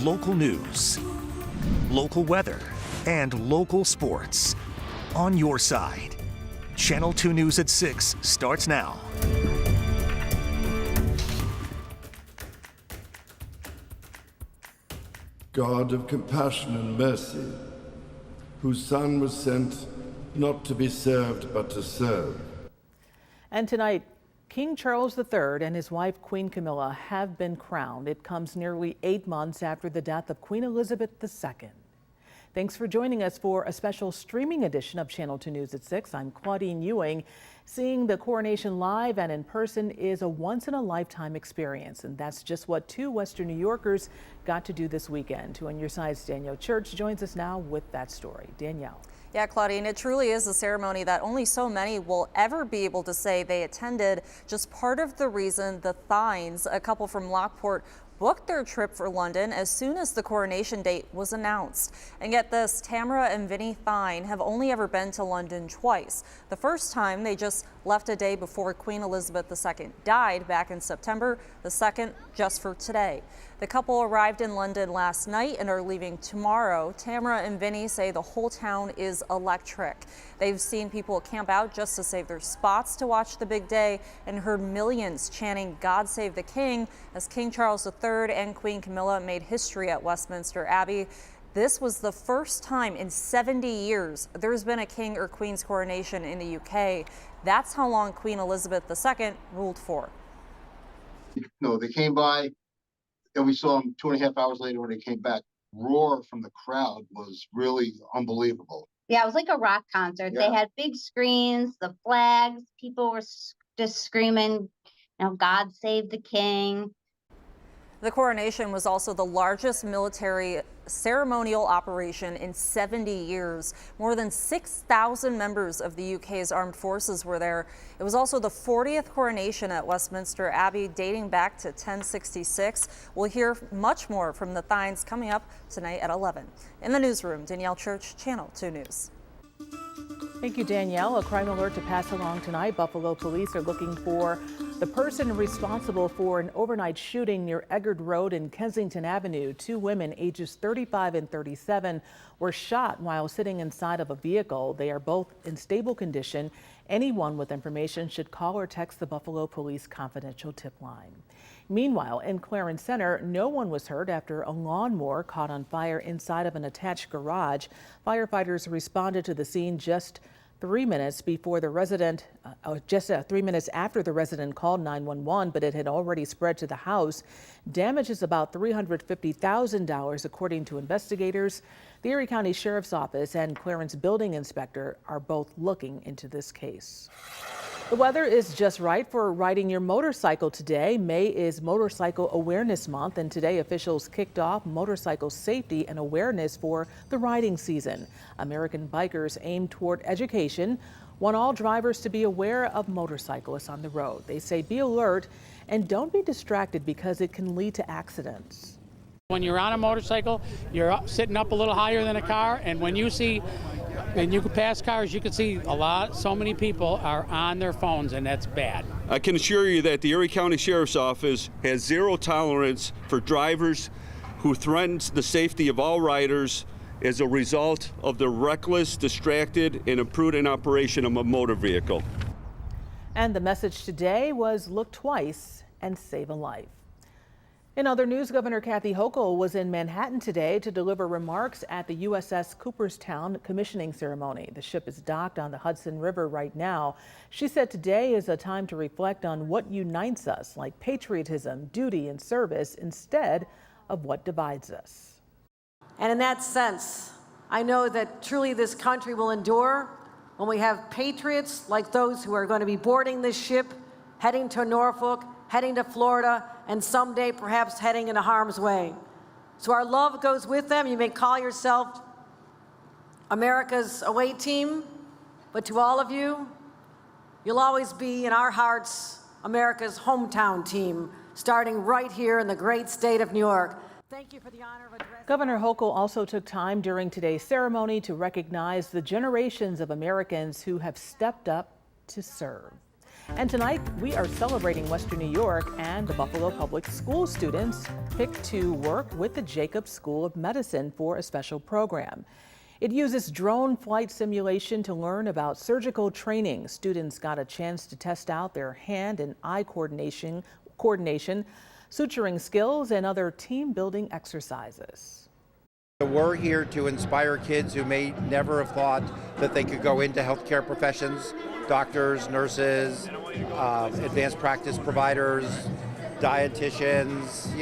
local news, local weather, and local sports. On your side. Channel 2 News at 6 starts now. God of compassion and mercy, whose Son was sent not to be served but to serve. And tonight, King Charles III and his wife Queen Camilla have been crowned. It comes nearly 8 months after the death of Queen Elizabeth II. Thanks for joining us for a special streaming edition of Channel 2 News at 6. I'm Claudine Ewing. Seeing the coronation live and in person is a once-in-a-lifetime experience, and that's just what 2 Western New Yorkers got to do this weekend. 2 On Your Side's Danielle Church joins us now with that story. Danielle. Yeah, Claudine, it truly is a ceremony that only so many will ever be able to say they attended. Just part of the reason the Thines, a couple from Lockport, booked their trip for London as soon as the coronation date was announced. And get this, Tamara and Vinny Thine have only ever been to London twice. The first time they just left a day before Queen Elizabeth II died back in September, the second just for today. The couple arrived in London last night and are leaving tomorrow. Tamara and Vinny say the whole town is electric. They've seen people camp out just to save their spots to watch the big day and heard millions chanting "God Save the King" as King Charles III and Queen Camilla made history at Westminster Abbey. This was the first time in 70 years there's been a king or queen's coronation in the UK. That's how long Queen Elizabeth II ruled for. No, they came by. And we saw them 2.5 hours later when they came back. Roar from the crowd was really unbelievable. Yeah, it was like a rock concert. Yeah. They had big screens, the flags, people were just screaming, God save the king. The coronation was also the largest military ceremonial operation in 70 years. More than 6,000 members of the UK's armed forces were there. It was also the 40th coronation at Westminster Abbey, dating back to 1066. We'll hear much more from the Thines coming up tonight at 11. In the newsroom, Danielle Church, Channel 2 News. Thank you, Danielle. A crime alert to pass along tonight. Buffalo police are looking for the person responsible for an overnight shooting near Eggard Road and Kensington Avenue. 2 women, ages 35 and 37, were shot while sitting inside of a vehicle. They are both in stable condition. Anyone with information should call or text the Buffalo Police confidential tip line. Meanwhile, in Clarence Center, no one was hurt after a lawnmower caught on fire inside of an attached garage. Firefighters responded to the scene just 3 minutes before the resident, 3 minutes after the resident called 911, but it had already spread to the house. Damage is about $350,000, according to investigators. The Erie County Sheriff's Office and Clarence Building Inspector are both looking into this case. The weather is just right for riding your motorcycle today. May is Motorcycle Awareness Month, and today officials kicked off motorcycle safety and awareness for the riding season. American bikers aim toward education, want all drivers to be aware of motorcyclists on the road. They say be alert and don't be distracted because it can lead to accidents. When you're on a motorcycle, you're sitting up a little higher than a car, and when you can pass cars, you can see so many people are on their phones, and that's bad. I can assure you that the Erie County Sheriff's Office has zero tolerance for drivers who threaten the safety of all riders as a result of the reckless, distracted, and imprudent operation of a motor vehicle. And the message today was look twice and save a life. In other news, Governor Kathy Hochul was in Manhattan today to deliver remarks at the USS Cooperstown commissioning ceremony. The ship is docked on the Hudson River right now. She said today is a time to reflect on what unites us, like patriotism, duty, and service, instead of what divides us. And in that sense, I know that truly this country will endure when we have patriots like those who are going to be boarding this ship, heading to Norfolk, heading to Florida, and someday perhaps heading into harm's way. So our love goes with them. You may call yourself America's away team, but to all of you, you'll always be in our hearts America's hometown team, starting right here in the great state of New York. Thank you for the honor of addressing. Governor Hochul also took time during today's ceremony to recognize the generations of Americans who have stepped up to serve. And tonight, we are celebrating Western New York, and the Buffalo Public School students picked to work with the Jacobs School of Medicine for a special program. It uses drone flight simulation to learn about surgical training. Students got a chance to test out their hand and eye coordination, suturing skills, and other team building exercises. We're here to inspire kids who may never have thought that they could go into healthcare professions, doctors, nurses, advanced practice providers, dietitians,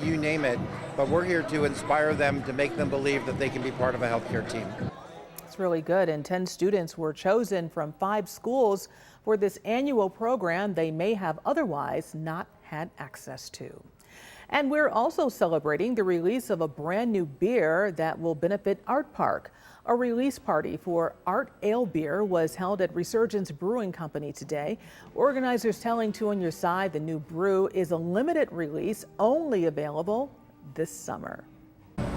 you name it. But we're here to inspire them, to make them believe that they can be part of a healthcare team. It's really good, and 10 students were chosen from 5 schools for this annual program they may have otherwise not had access to. And we're also celebrating the release of a brand new beer that will benefit Art Park. A release party for Art Ale Beer was held at Resurgence Brewing Company today. Organizers telling Two on Your Side the new brew is a limited release, only available this summer.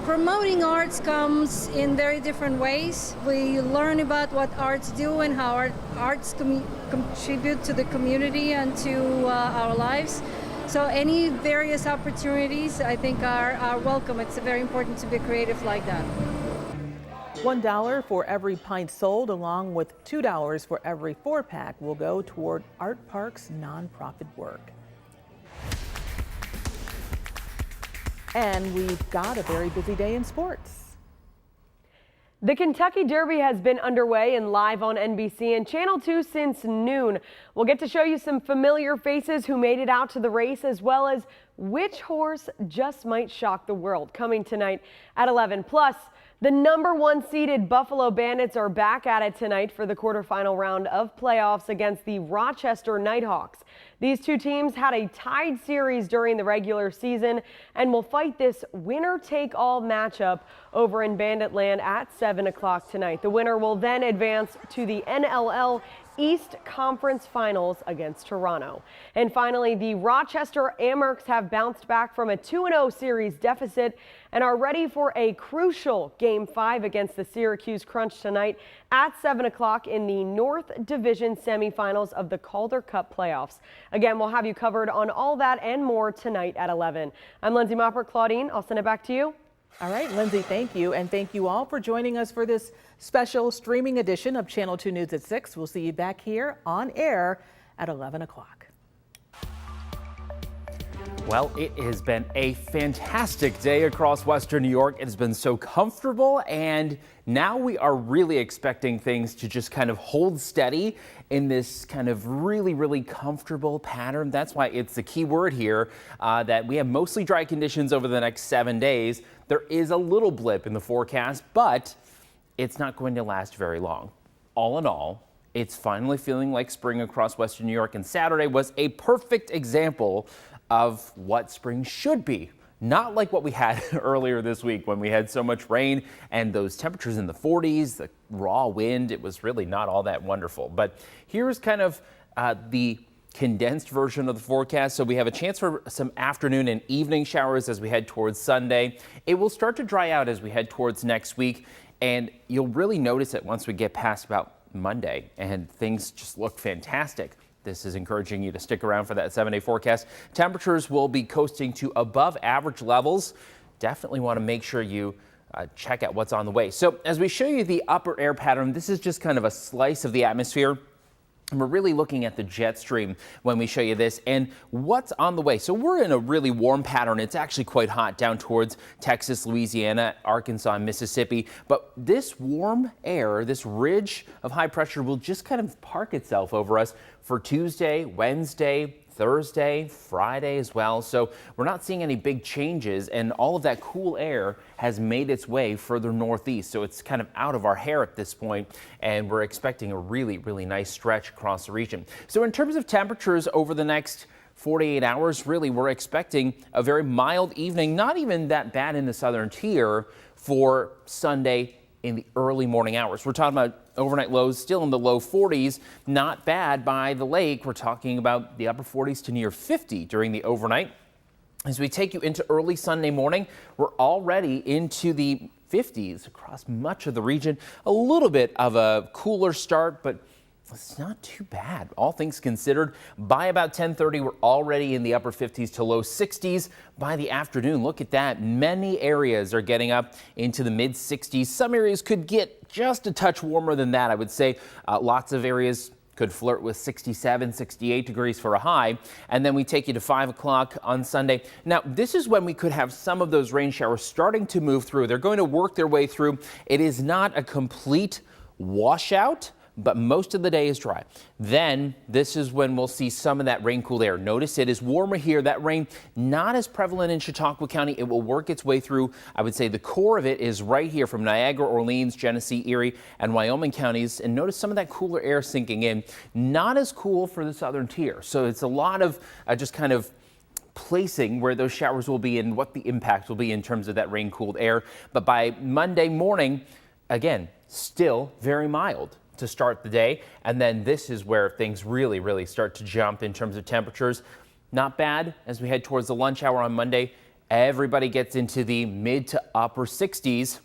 Promoting arts comes in very different ways. We learn about what arts do and how arts contribute to the community and to our lives. So any various opportunities, I think, are welcome. It's very important to be creative like that. $1 for every pint sold, along with $2 for every 4-pack, will go toward Art Park's nonprofit work. And we've got a very busy day in sports. The Kentucky Derby has been underway and live on NBC and Channel 2 since noon. We'll get to show you some familiar faces who made it out to the race, as well as which horse just might shock the world, coming tonight at 11. Plus, the #1 seeded Buffalo Bandits are back at it tonight for the quarterfinal round of playoffs against the Rochester Nighthawks. These two teams had a tied series during the regular season and will fight this winner-take-all matchup over in Bandit Land at 7 o'clock tonight. The winner will then advance to the NLL East Conference Finals against Toronto. And finally, the Rochester Amherst have bounced back from a 2-0 series deficit and are ready for a crucial Game 5 against the Syracuse Crunch tonight at 7 o'clock in the North Division semifinals of the Calder Cup playoffs. Again, we'll have you covered on all that and more tonight at 11. I'm Lindsay Mopper. Claudine, I'll send it back to you. All right, Lindsay, thank you. And thank you all for joining us for this special streaming edition of Channel 2 News at 6. We'll see you back here on air at 11 o'clock. Well, it has been a fantastic day across Western New York. It has been so comfortable, and now we are really expecting things to just kind of hold steady in this kind of really comfortable pattern. That's why it's the key word here, that we have mostly dry conditions over the next 7 days. There is a little blip in the forecast, but it's not going to last very long. All in all, it's finally feeling like spring across Western New York, and Saturday was a perfect example of what spring should be. Not like what we had earlier this week when we had so much rain and those temperatures in the 40s, the raw wind. It was really not all that wonderful. But here's kind of the condensed version of the forecast. So we have a chance for some afternoon and evening showers as we head towards Sunday. It will start to dry out as we head towards next week, and you'll really notice it once we get past about Monday, and things just look fantastic. This is encouraging you to stick around for that 7-day forecast. Temperatures will be coasting to above average levels. Definitely want to make sure you check out what's on the way. So as we show you the upper air pattern, this is just kind of a slice of the atmosphere. And we're really looking at the jet stream when we show you this and what's on the way. So we're in a really warm pattern. It's actually quite hot down towards Texas, Louisiana, Arkansas, and Mississippi. But this warm air, this ridge of high pressure will just kind of park itself over us for Tuesday, Wednesday, Thursday, Friday as well. So we're not seeing any big changes, and all of that cool air has made its way further northeast. So it's kind of out of our hair at this point, and we're expecting a really nice stretch across the region. So in terms of temperatures over the next 48 hours, really we're expecting a very mild evening, not even that bad in the southern tier for Sunday in the early morning hours. We're talking about overnight lows still in the low 40s, not bad by the lake. We're talking about the upper 40s to near 50 during the overnight. As we take you into early Sunday morning, we're already into the 50s across much of the region. A little bit of a cooler start, but it's not too bad. All things considered, by about 10:30, we're already in the upper 50s to low 60s. By the afternoon, look at that. Many areas are getting up into the mid 60s. Some areas could get just a touch warmer than that, I would say. Lots of areas could flirt with 67, 68 degrees for a high. And then we take you to 5 o'clock on Sunday. Now, this is when we could have some of those rain showers starting to move through. They're going to work their way through. It is not a complete washout, but most of the day is dry. Then this is when we'll see some of that rain cool air. Notice it is warmer here. That rain not as prevalent in Chautauqua County. It will work its way through. I would say the core of it is right here from Niagara, Orleans, Genesee, Erie, and Wyoming counties. And notice some of that cooler air sinking in. Not as cool for the southern tier. So it's a lot of just kind of placing where those showers will be and what the impact will be in terms of that rain cooled air. But by Monday morning, again, still very mild to start the day. And then this is where things really start to jump in terms of temperatures. Not bad as we head towards the lunch hour on Monday. Everybody gets into the mid to upper 60s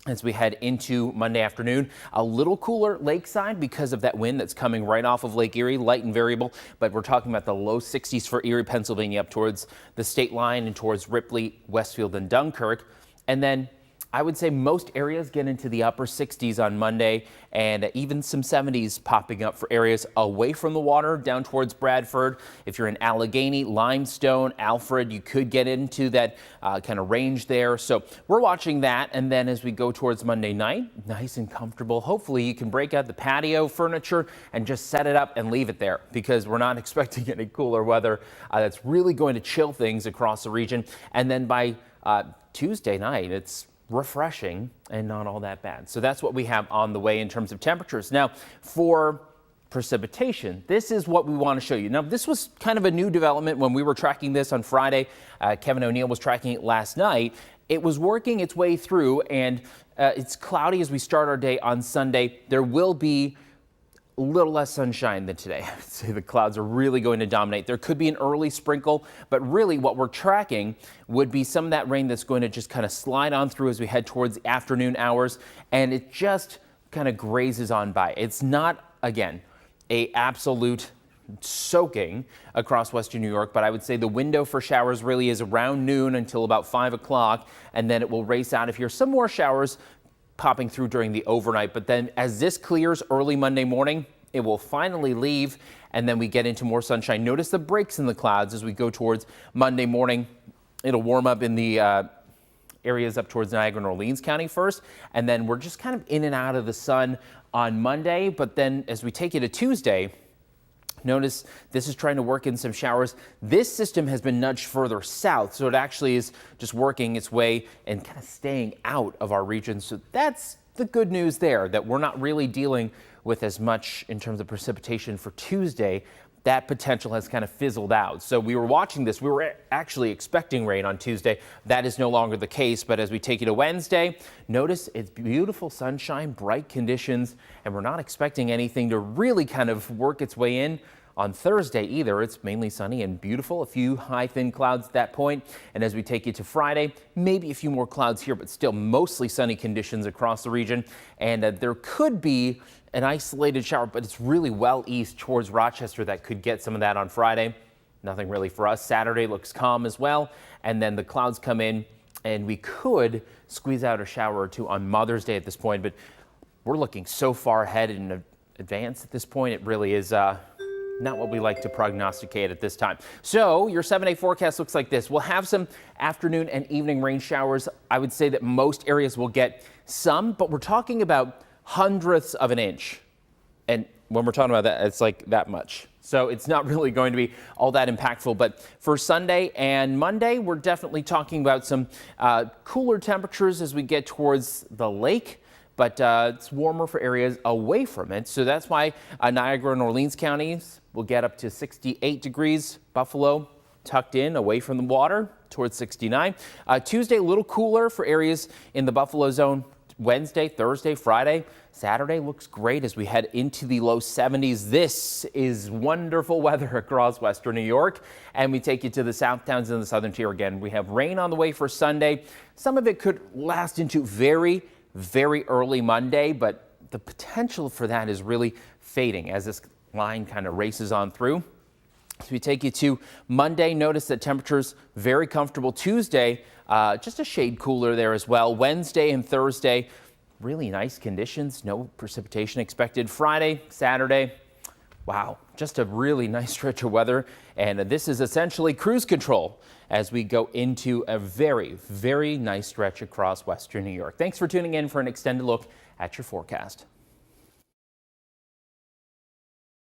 as we head into Monday afternoon. A little cooler lakeside because of that wind that's coming right off of Lake Erie, light and variable, but we're talking about the low 60s for Erie, Pennsylvania, up towards the state line and towards Ripley, Westfield, and Dunkirk. And then I would say most areas get into the upper 60s on Monday, and even some 70s popping up for areas away from the water down towards Bradford. If you're in Allegheny, Limestone, Alfred, you could get into that kind of range there. So we're watching that. And then as we go towards Monday night, nice and comfortable. Hopefully you can break out the patio furniture and just set it up and leave it there, because we're not expecting any cooler weather that's really going to chill things across the region. And then by Tuesday night, it's refreshing and not all that bad. So that's what we have on the way in terms of temperatures. Now, for precipitation, this is what we want to show you. Now, this was kind of a new development when we were tracking this on Friday. Kevin O'Neill was tracking it last night. It was working its way through, and it's cloudy as we start our day on Sunday. There will be a little less sunshine than today. I would say the clouds are really going to dominate. There could be an early sprinkle, but really what we're tracking would be some of that rain that's going to just kind of slide on through as we head towards the afternoon hours, and it just kind of grazes on by. It's not, again, a absolute soaking across western New York, but I would say the window for showers really is around noon until about 5 o'clock, and then it will race out of here. Some more showers popping through during the overnight, but then as this clears early Monday morning, it will finally leave, and then we get into more sunshine. Notice the breaks in the clouds as we go towards Monday morning. It'll warm up in the areas up towards Niagara and Orleans County first, and then we're just kind of in and out of the sun on Monday. But then as we take you to Tuesday, notice this is trying to work in some showers. This system has been nudged further south, so it actually is just working its way and kind of staying out of our region. So that's the good news there, that we're not really dealing with as much in terms of precipitation for Tuesday. That potential has kind of fizzled out. So we were watching this. We were actually expecting rain on Tuesday. That is no longer the case. But as we take you to Wednesday, notice it's beautiful sunshine, bright conditions, and we're not expecting anything to really kind of work its way in on Thursday either. It's mainly sunny and beautiful. A few high, thin clouds at that point. And as we take you to Friday, maybe a few more clouds here, but still mostly sunny conditions across the region. And there could be an isolated shower, but it's really well east towards Rochester that could get some of that on Friday. Nothing really for us. Saturday looks calm as well. And then the clouds come in and we could squeeze out a shower or two on Mother's Day at this point, but we're looking so far ahead in advance at this point. It really is not what we like to prognosticate at this time. So your 7-day forecast looks like this. We'll have some afternoon and evening rain showers. I would say that most areas will get some, but we're talking about hundredths of an inch. And when we're talking about that, it's like that much. So it's not really going to be all that impactful. But for Sunday and Monday, we're definitely talking about some cooler temperatures as we get towards the lake. But it's warmer for areas away from it. So that's why Niagara and Orleans counties will get up to 68 degrees. Buffalo tucked in away from the water towards 69. Tuesday, a little cooler for areas in the Buffalo zone. Wednesday, Thursday, Friday, Saturday looks great as we head into the low 70s. This is wonderful weather across western New York. And we take you to the south towns in the southern tier again. We have rain on the way for Sunday. Some of it could last into very early Monday, but the potential for that is really fading as this line kind of races on through. So we take you to Monday. Notice that temperatures very comfortable. Tuesday, just a shade cooler there as well. Wednesday and Thursday, really nice conditions. No precipitation expected. Friday, Saturday, wow, just a really nice stretch of weather. And this is essentially cruise control as we go into a very, very nice stretch across western New York. Thanks for tuning in for an extended look at your forecast.